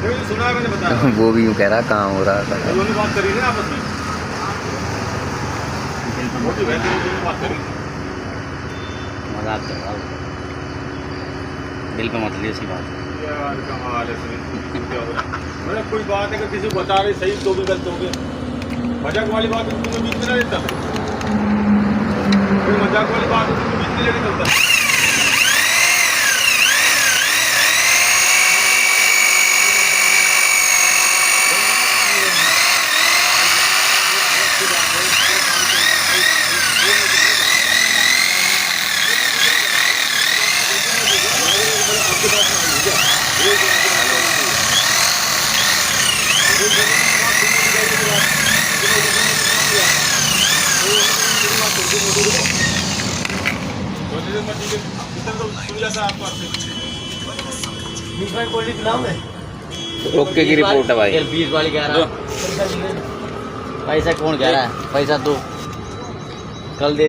सुना है मैंने बताया। वो भी यूँ कह रहा कहाँ हो रहा था। दोनों बात करी ना आपस में, मोटी बहन दोनों बात करी। मजाक कर रहा हूँ, दिल पे मत ली उसकी बात। यार कमाल है सुनील, क्या हो रहा है? मतलब कोई बात है कि किसी को बता रहे सही तो भी गलत हो गए। मजाक वाली बात है तुम्हें बीच में ना लेता, कोई मजाक वाली बात है तुम्हें बीच में लेके चलता। ओके की रिपोर्ट है भाई। 20 वाली कह रहा है। पैसा कौन कह रहा है? पैसा दो, कल दे।